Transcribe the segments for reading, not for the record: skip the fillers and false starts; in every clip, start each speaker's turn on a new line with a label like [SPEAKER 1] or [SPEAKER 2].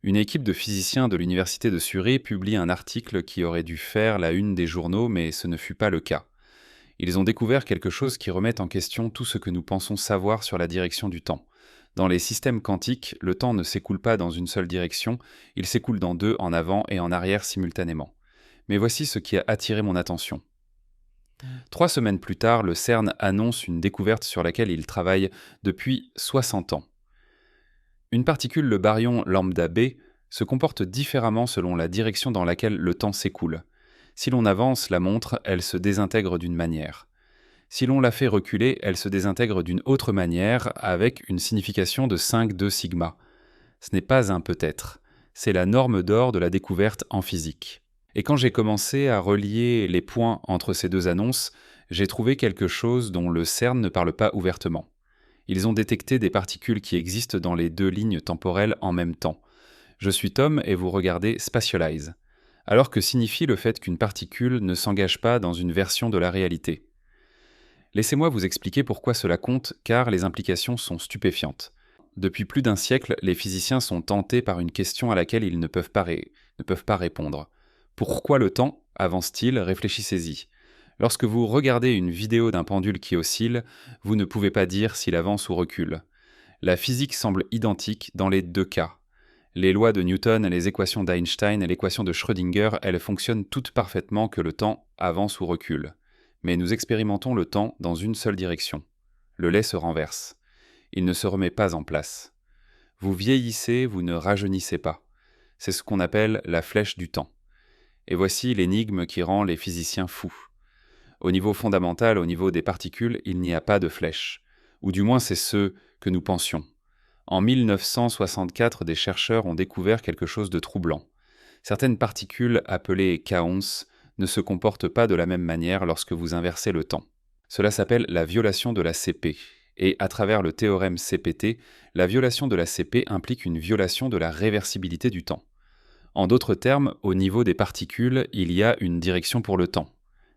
[SPEAKER 1] Une équipe de physiciens de l'université de Surrey publie un article qui aurait dû faire la une des journaux, mais ce ne fut pas le cas. Ils ont découvert quelque chose qui remet en question tout ce que nous pensons savoir sur la direction du temps. Dans les systèmes quantiques, le temps ne s'écoule pas dans une seule direction, il s'écoule dans deux, en avant et en arrière simultanément. Mais voici ce qui a attiré mon attention. 3 semaines plus tard, le CERN annonce une découverte sur laquelle il travaille depuis 60 ans. Une particule, le baryon lambda B, se comporte différemment selon la direction dans laquelle le temps s'écoule. Si l'on avance la montre, elle se désintègre d'une manière. Si l'on la fait reculer, elle se désintègre d'une autre manière avec une signification de 5,2 sigma. Ce n'est pas un peut-être, c'est la norme d'or de la découverte en physique. Et quand j'ai commencé à relier les points entre ces deux annonces, j'ai trouvé quelque chose dont le CERN ne parle pas ouvertement. Ils ont détecté des particules qui existent dans les deux lignes temporelles en même temps. Je suis Tom et vous regardez Spatialize. Alors que signifie le fait qu'une particule ne s'engage pas dans une version de la réalité? Laissez-moi vous expliquer pourquoi cela compte, car les implications sont stupéfiantes. Depuis plus d'un siècle, les physiciens sont tentés par une question à laquelle ils ne peuvent pas répondre. Pourquoi le temps avance-t-il? Réfléchissez-y. Lorsque vous regardez une vidéo d'un pendule qui oscille, vous ne pouvez pas dire s'il avance ou recule. La physique semble identique dans les deux cas. Les lois de Newton, les équations d'Einstein et l'équation de Schrödinger, elles fonctionnent toutes parfaitement que le temps avance ou recule. Mais nous expérimentons le temps dans une seule direction. Le lait se renverse. Il ne se remet pas en place. Vous vieillissez, vous ne rajeunissez pas. C'est ce qu'on appelle la flèche du temps. Et voici l'énigme qui rend les physiciens fous. Au niveau fondamental, au niveau des particules, il n'y a pas de flèche. Ou du moins c'est ce que nous pensions. En 1964, des chercheurs ont découvert quelque chose de troublant. Certaines particules, appelées kaons, ne se comportent pas de la même manière lorsque vous inversez le temps. Cela s'appelle la violation de la CP. Et à travers le théorème CPT, la violation de la CP implique une violation de la réversibilité du temps. En d'autres termes, au niveau des particules, il y a une direction pour le temps.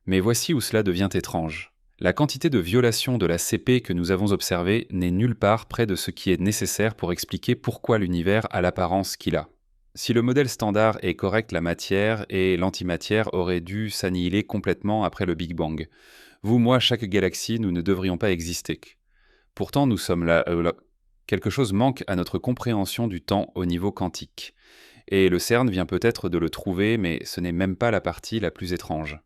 [SPEAKER 1] Mais voici où cela devient étrange. La quantité de violation de la CP que nous avons observée n'est nulle part près de ce qui est nécessaire pour expliquer pourquoi l'univers a l'apparence qu'il a. Si le modèle standard est correct, la matière et l'antimatière auraient dû s'annihiler complètement après le Big Bang. Vous, moi, chaque galaxie, nous ne devrions pas exister. Pourtant, nous sommes là. Quelque chose manque à notre compréhension du temps au niveau quantique. Et le CERN vient peut-être de le trouver, mais ce n'est même pas la partie la plus étrange.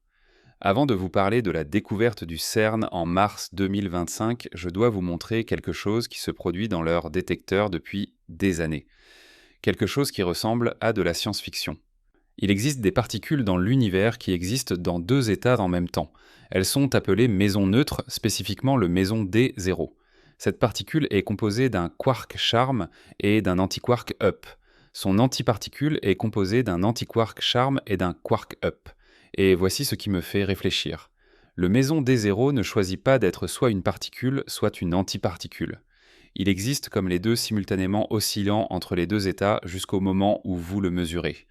[SPEAKER 1] Avant de vous parler de la découverte du CERN en mars 2025, je dois vous montrer quelque chose qui se produit dans leur détecteur depuis des années. Quelque chose qui ressemble à de la science-fiction. Il existe des particules dans l'univers qui existent dans deux états en même temps. Elles sont appelées mésons neutres, spécifiquement le méson D0. Cette particule est composée d'un quark charme et d'un antiquark up. Son antiparticule est composée d'un antiquark charme et d'un quark up. Et voici ce qui me fait réfléchir. Le méson D0 ne choisit pas d'être soit une particule, soit une antiparticule. Il existe comme les deux simultanément oscillant entre les deux états jusqu'au moment où vous le mesurez.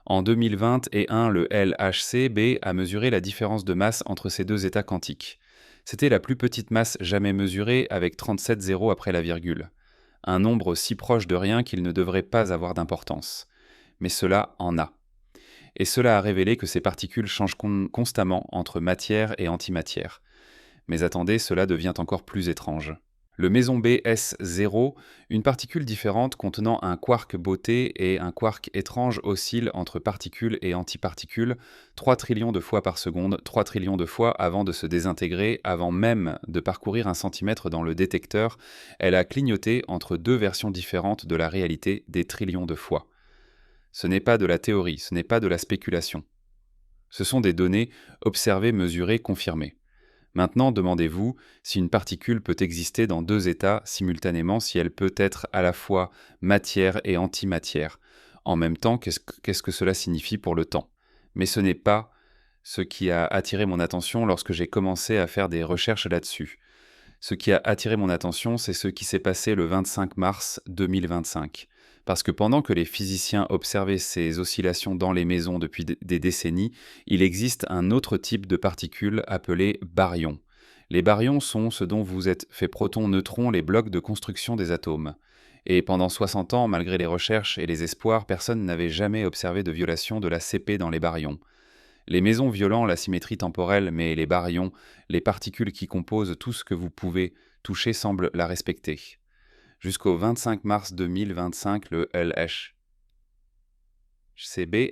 [SPEAKER 1] En 2021, le LHC-b a mesuré la différence de masse entre ces deux états quantiques. C'était la plus petite masse jamais mesurée avec 37 zéros après la virgule. Un nombre si proche de rien qu'il ne devrait pas avoir d'importance. Mais cela en a. Et cela a révélé que ces particules changent constamment entre matière et antimatière. Mais attendez, cela devient encore plus étrange. Le méson B S0, une particule différente contenant un quark beauté et un quark étrange oscille entre particules et antiparticules 3 trillions de fois par seconde, 3 trillions de fois avant de se désintégrer, avant même de parcourir 1 centimètre dans le détecteur, elle a clignoté entre deux versions différentes de la réalité des trillions de fois. Ce n'est pas de la théorie, ce n'est pas de la spéculation. Ce sont des données observées, mesurées, confirmées. Maintenant, demandez-vous si une particule peut exister dans deux états simultanément, si elle peut être à la fois matière et antimatière. En même temps, qu'est-ce que cela signifie pour le temps? Mais ce n'est pas ce qui a attiré mon attention lorsque j'ai commencé à faire des recherches là-dessus. Ce qui a attiré mon attention, c'est ce qui s'est passé le 25 mars 2025. Parce que pendant que les physiciens observaient ces oscillations dans les mésons depuis des décennies, il existe un autre type de particules appelées baryons. Les baryons sont ce dont vous êtes fait protons, neutrons, les blocs de construction des atomes. Et pendant 60 ans, malgré les recherches et les espoirs, personne n'avait jamais observé de violation de la CP dans les baryons. Les mésons violant la symétrie temporelle, mais les baryons, les particules qui composent tout ce que vous pouvez toucher, semblent la respecter. Jusqu'au 25 mars 2025, le LHCb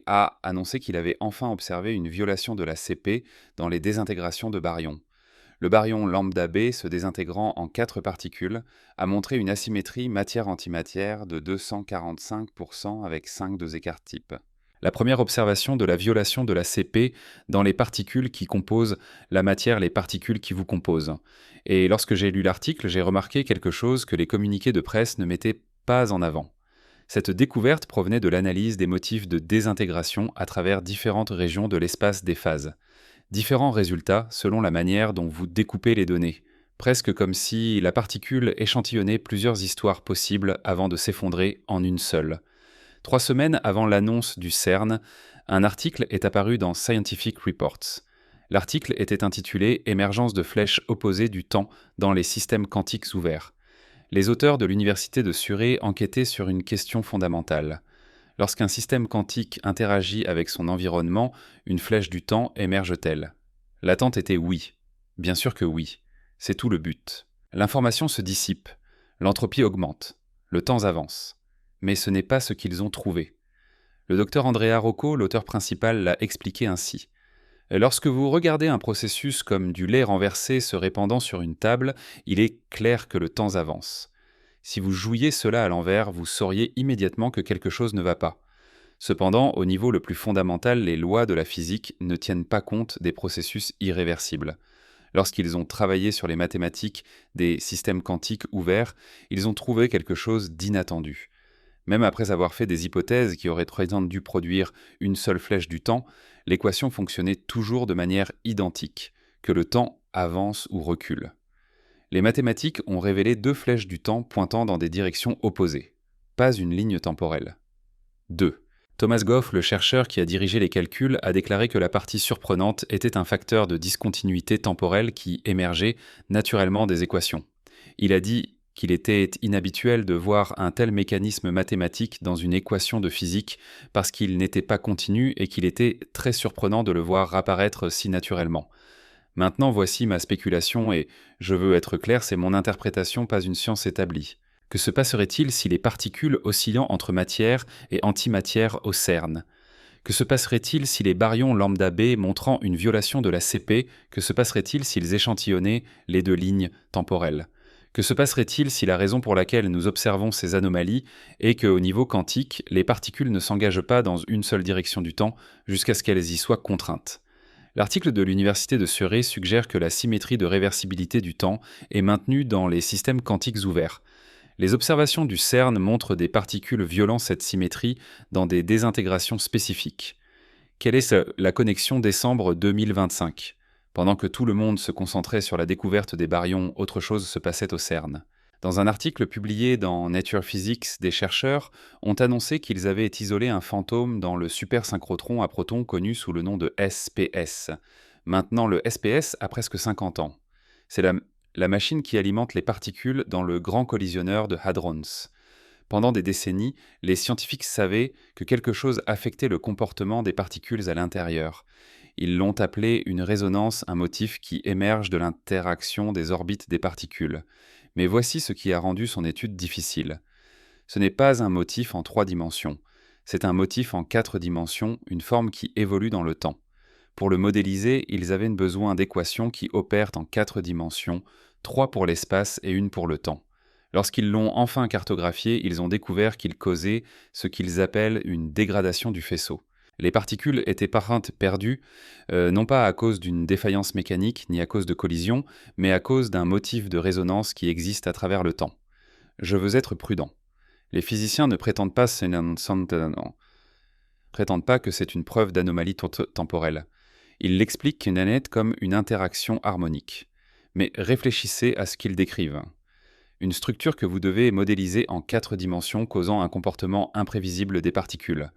[SPEAKER 1] a annoncé qu'il avait enfin observé une violation de la CP dans les désintégrations de baryons. Le baryon lambda B, se désintégrant en 4 particules, a montré une asymétrie matière-antimatière de 245% avec 5 de écart type. La première observation de la violation de la CP dans les particules qui composent la matière, les particules qui vous composent. Et lorsque j'ai lu l'article, j'ai remarqué quelque chose que les communiqués de presse ne mettaient pas en avant. Cette découverte provenait de l'analyse des motifs de désintégration à travers différentes régions de l'espace des phases. Différents résultats selon la manière dont vous découpez les données, presque comme si la particule échantillonnait plusieurs histoires possibles avant de s'effondrer en une seule. 3 semaines avant l'annonce du CERN, un article est apparu dans Scientific Reports. L'article était intitulé « Émergence de flèches opposées du temps dans les systèmes quantiques ouverts ». Les auteurs de l'université de Surrey enquêtaient sur une question fondamentale. Lorsqu'un système quantique interagit avec son environnement, une flèche du temps émerge-t-elle ? L'attente était oui. Bien sûr que oui. C'est tout le but. L'information se dissipe. L'entropie augmente. Le temps avance. Mais ce n'est pas ce qu'ils ont trouvé. Le docteur Andrea Rocco, l'auteur principal, l'a expliqué ainsi. Lorsque vous regardez un processus comme du lait renversé se répandant sur une table, il est clair que le temps avance. Si vous jouiez cela à l'envers, vous sauriez immédiatement que quelque chose ne va pas. Cependant, au niveau le plus fondamental, les lois de la physique ne tiennent pas compte des processus irréversibles. Lorsqu'ils ont travaillé sur les mathématiques des systèmes quantiques ouverts, ils ont trouvé quelque chose d'inattendu. Même après avoir fait des hypothèses qui auraient dû produire une seule flèche du temps, l'équation fonctionnait toujours de manière identique, que le temps avance ou recule. Les mathématiques ont révélé 2 flèches du temps pointant dans des directions opposées, pas une ligne temporelle. 2. Thomas Goff, le chercheur qui a dirigé les calculs, a déclaré que la partie surprenante était un facteur de discontinuité temporelle qui émergeait naturellement des équations. Il a dit qu'il était inhabituel de voir un tel mécanisme mathématique dans une équation de physique parce qu'il n'était pas continu et qu'il était très surprenant de le voir apparaître si naturellement. Maintenant, voici ma spéculation et, je veux être clair, c'est mon interprétation, pas une science établie. Que se passerait-il si les particules oscillant entre matière et antimatière au CERN ? Que se passerait-il si les baryons lambda B montrant une violation de la CP, que se passerait-il s'ils échantillonnaient les 2 lignes temporelles ? Que se passerait-il si la raison pour laquelle nous observons ces anomalies est qu'au niveau quantique, les particules ne s'engagent pas dans une seule direction du temps jusqu'à ce qu'elles y soient contraintes ? L'article de l'université de Surrey suggère que la symétrie de réversibilité du temps est maintenue dans les systèmes quantiques ouverts. Les observations du CERN montrent des particules violant cette symétrie dans des désintégrations spécifiques. Quelle est la connexion décembre 2025 ? Pendant que tout le monde se concentrait sur la découverte des baryons, autre chose se passait au CERN. Dans un article publié dans Nature Physics, des chercheurs ont annoncé qu'ils avaient isolé un fantôme dans le supersynchrotron à protons connu sous le nom de SPS. Maintenant, le SPS a presque 50 ans. C'est la machine qui alimente les particules dans le grand collisionneur de Hadrons. Pendant des décennies, les scientifiques savaient que quelque chose affectait le comportement des particules à l'intérieur. Ils l'ont appelé une résonance, un motif qui émerge de l'interaction des orbites des particules. Mais voici ce qui a rendu son étude difficile. Ce n'est pas un motif en 3 dimensions. C'est un motif en 4 dimensions, une forme qui évolue dans le temps. Pour le modéliser, ils avaient besoin d'équations qui opèrent en 4 dimensions, 3 pour l'espace et 1 pour le temps. Lorsqu'ils l'ont enfin cartographié, ils ont découvert qu'il causait ce qu'ils appellent une dégradation du faisceau. Les particules étaient perdues, non pas à cause d'une défaillance mécanique ni à cause de collisions, mais à cause d'un motif de résonance qui existe à travers le temps. Je veux être prudent. Les physiciens ne prétendent pas que c'est une preuve d'anomalie temporelle. Ils l'expliquent net comme une interaction harmonique. Mais réfléchissez à ce qu'ils décrivent. Une structure que vous devez modéliser en 4 dimensions causant un comportement imprévisible des particules.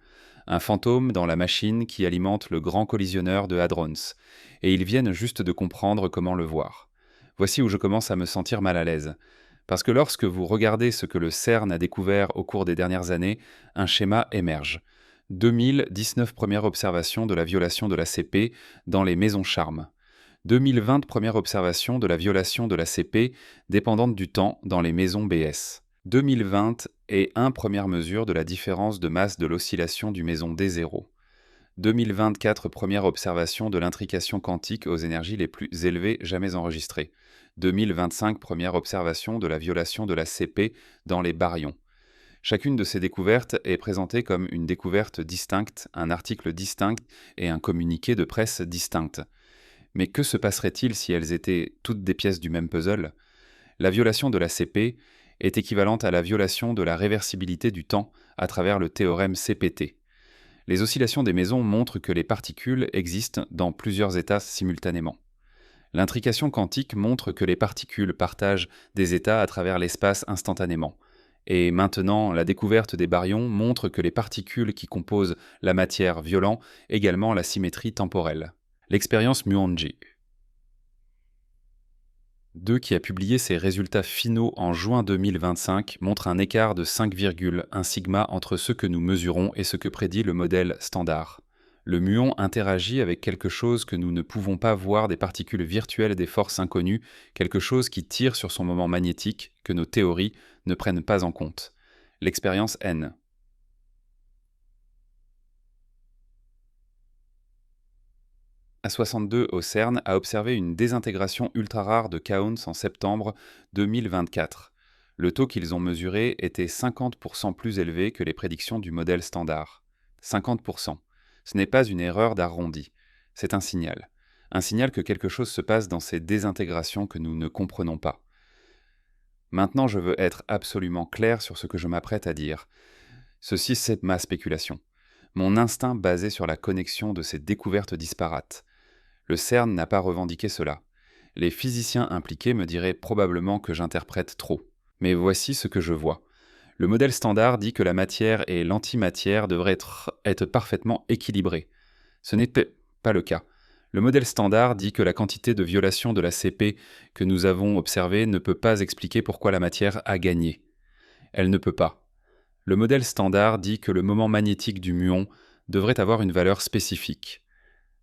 [SPEAKER 1] Un fantôme dans la machine qui alimente le grand collisionneur de Hadrons. Et ils viennent juste de comprendre comment le voir. Voici où je commence à me sentir mal à l'aise. Parce que lorsque vous regardez ce que le CERN a découvert au cours des dernières années, un schéma émerge. 2019 premières observations de la violation de la CP dans les maisons charmes. 2020 première observation de la violation de la CP dépendante du temps dans les maisons BS. 2020 et 1 première mesure de la différence de masse de l'oscillation du maison D0. 2024 première observation de l'intrication quantique aux énergies les plus élevées jamais enregistrées. 2025 première observation de la violation de la CP dans les baryons. Chacune de ces découvertes est présentée comme une découverte distincte, un article distinct et un communiqué de presse distinct. Mais que se passerait-il si elles étaient toutes des pièces du même puzzle ? La violation de la CP est équivalente à la violation de la réversibilité du temps à travers le théorème CPT. Les oscillations des mésons montrent que les particules existent dans plusieurs états simultanément. L'intrication quantique montre que les particules partagent des états à travers l'espace instantanément. Et maintenant, la découverte des baryons montre que les particules qui composent la matière violent également la symétrie temporelle. L'expérience Muonji. 2 qui a publié ses résultats finaux en juin 2025 montre un écart de 5,1 sigma entre ce que nous mesurons et ce que prédit le modèle standard. Le muon interagit avec quelque chose que nous ne pouvons pas voir, des particules virtuelles des forces inconnues, quelque chose qui tire sur son moment magnétique que nos théories ne prennent pas en compte. L'expérience N. A62 au CERN a observé une désintégration ultra rare de kaons en septembre 2024. Le taux qu'ils ont mesuré était 50% plus élevé que les prédictions du modèle standard. 50%. Ce n'est pas une erreur d'arrondi. C'est un signal. Un signal que quelque chose se passe dans ces désintégrations que nous ne comprenons pas. Maintenant, je veux être absolument clair sur ce que je m'apprête à dire. Ceci, c'est ma spéculation. Mon instinct basé sur la connexion de ces découvertes disparates. Le CERN n'a pas revendiqué cela. Les physiciens impliqués me diraient probablement que j'interprète trop. Mais voici ce que je vois. Le modèle standard dit que la matière et l'antimatière devraient être parfaitement équilibrées. Ce n'est pas le cas. Le modèle standard dit que la quantité de violation de la CP que nous avons observée ne peut pas expliquer pourquoi la matière a gagné. Elle ne peut pas. Le modèle standard dit que le moment magnétique du muon devrait avoir une valeur spécifique.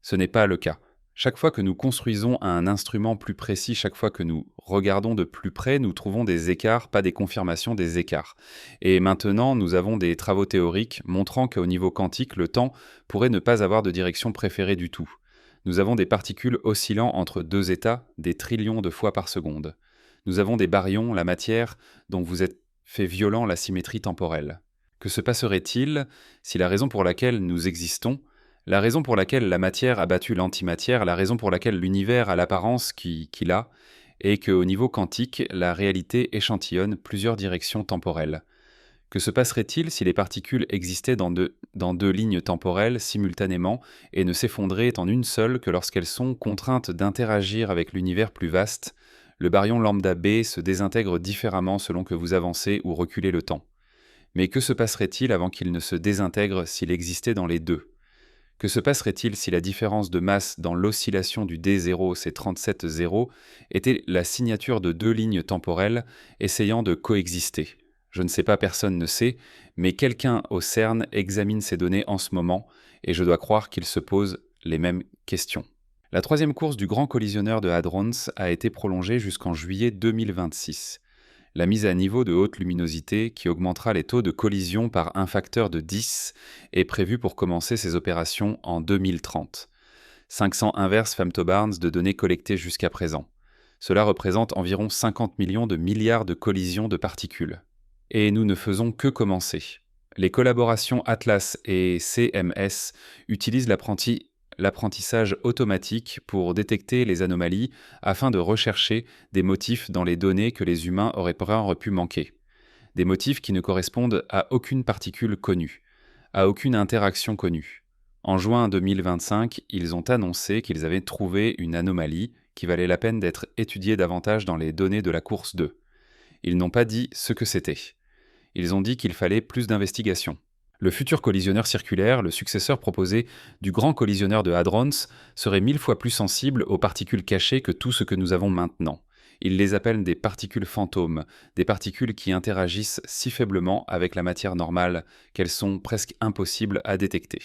[SPEAKER 1] Ce n'est pas le cas. Chaque fois que nous construisons un instrument plus précis, chaque fois que nous regardons de plus près, nous trouvons des écarts, pas des confirmations des écarts. Et maintenant, nous avons des travaux théoriques montrant qu'au niveau quantique, le temps pourrait ne pas avoir de direction préférée du tout. Nous avons des particules oscillant entre deux états, des trillions de fois par seconde. Nous avons des baryons, la matière, dont vous êtes fait violent la symétrie temporelle. Que se passerait-il si la raison pour laquelle nous existons, la raison pour laquelle la matière a battu l'antimatière, la raison pour laquelle l'univers a l'apparence qu'il a, est qu'au niveau quantique, la réalité échantillonne plusieurs directions temporelles. Que se passerait-il si les particules existaient dans deux lignes temporelles simultanément et ne s'effondraient en une seule que lorsqu'elles sont contraintes d'interagir avec l'univers plus vaste? Le baryon lambda B se désintègre différemment selon que vous avancez ou reculez le temps. Mais que se passerait-il avant qu'il ne se désintègre s'il existait dans les deux? Que se passerait-il si la différence de masse dans l'oscillation du D0, c'est 37,0, était la signature de deux lignes temporelles essayant de coexister? Je ne sais pas, personne ne sait, mais quelqu'un au CERN examine ces données en ce moment, et je dois croire qu'il se pose les mêmes questions. La troisième course du Grand Collisionneur de Hadrons a été prolongée jusqu'en juillet 2026. La mise à niveau de haute luminosité, qui augmentera les taux de collision par un facteur de 10, est prévue pour commencer ces opérations en 2030. 500 inverses femtobarns de données collectées jusqu'à présent. Cela représente environ 50 millions de milliards de collisions de particules. Et nous ne faisons que commencer. Les collaborations Atlas et CMS utilisent l'apprentissage automatique pour détecter les anomalies afin de rechercher des motifs dans les données que les humains auraient pu manquer. Des motifs qui ne correspondent à aucune particule connue, à aucune interaction connue. En juin 2025, ils ont annoncé qu'ils avaient trouvé une anomalie qui valait la peine d'être étudiée davantage dans les données de la course 2. Ils n'ont pas dit ce que c'était. Ils ont dit qu'il fallait plus d'investigation. Le futur collisionneur circulaire, le successeur proposé du grand collisionneur de Hadrons, serait 1000 fois plus sensible aux particules cachées que tout ce que nous avons maintenant. Ils les appellent des particules fantômes, des particules qui interagissent si faiblement avec la matière normale qu'elles sont presque impossibles à détecter.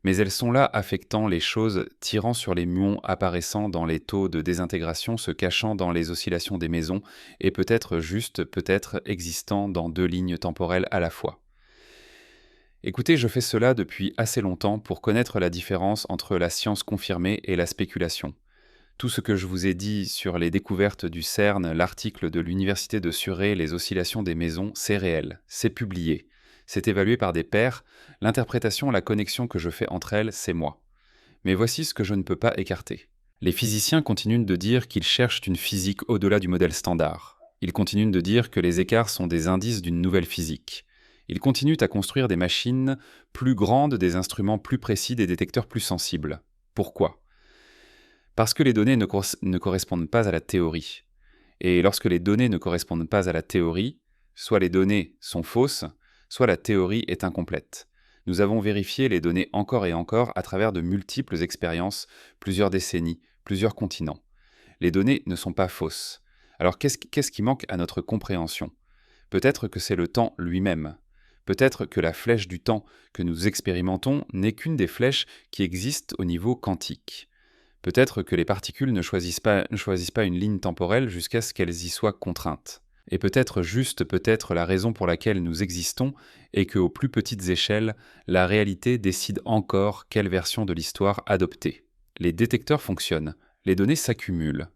[SPEAKER 1] Mais elles sont là affectant les choses, tirant sur les muons apparaissant dans les taux de désintégration, se cachant dans les oscillations des mésons, et peut-être existant dans deux lignes temporelles à la fois. Écoutez, je fais cela depuis assez longtemps pour connaître la différence entre la science confirmée et la spéculation. Tout ce que je vous ai dit sur les découvertes du CERN, l'article de l'Université de Surrey, les oscillations des mésons, c'est réel, c'est publié, c'est évalué par des pairs, l'interprétation, la connexion que je fais entre elles, c'est moi. Mais voici ce que je ne peux pas écarter. Les physiciens continuent de dire qu'ils cherchent une physique au-delà du modèle standard. Ils continuent de dire que les écarts sont des indices d'une nouvelle physique. Ils continuent à construire des machines plus grandes, des instruments plus précis, des détecteurs plus sensibles. Pourquoi ? Parce que les données ne correspondent pas à la théorie. Et lorsque les données ne correspondent pas à la théorie, soit les données sont fausses, soit la théorie est incomplète. Nous avons vérifié les données encore et encore à travers de multiples expériences, plusieurs décennies, plusieurs continents. Les données ne sont pas fausses. Alors qu'est-ce qui manque à notre compréhension ? Peut-être que c'est le temps lui-même. Peut-être que la flèche du temps que nous expérimentons n'est qu'une des flèches qui existent au niveau quantique. Peut-être que les particules ne choisissent pas une ligne temporelle jusqu'à ce qu'elles y soient contraintes. Et peut-être la raison pour laquelle nous existons est qu'aux plus petites échelles, la réalité décide encore quelle version de l'histoire adopter. Les détecteurs fonctionnent, les données s'accumulent.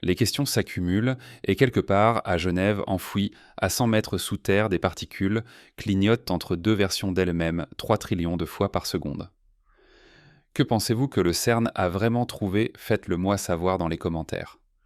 [SPEAKER 1] Les questions s'accumulent et quelque part, à Genève, enfouies à 100 mètres sous terre, des particules clignotent entre deux versions d'elles-mêmes 3 trillions de fois par seconde. Que pensez-vous que le CERN a vraiment trouvé ? Faites-le moi savoir dans les commentaires.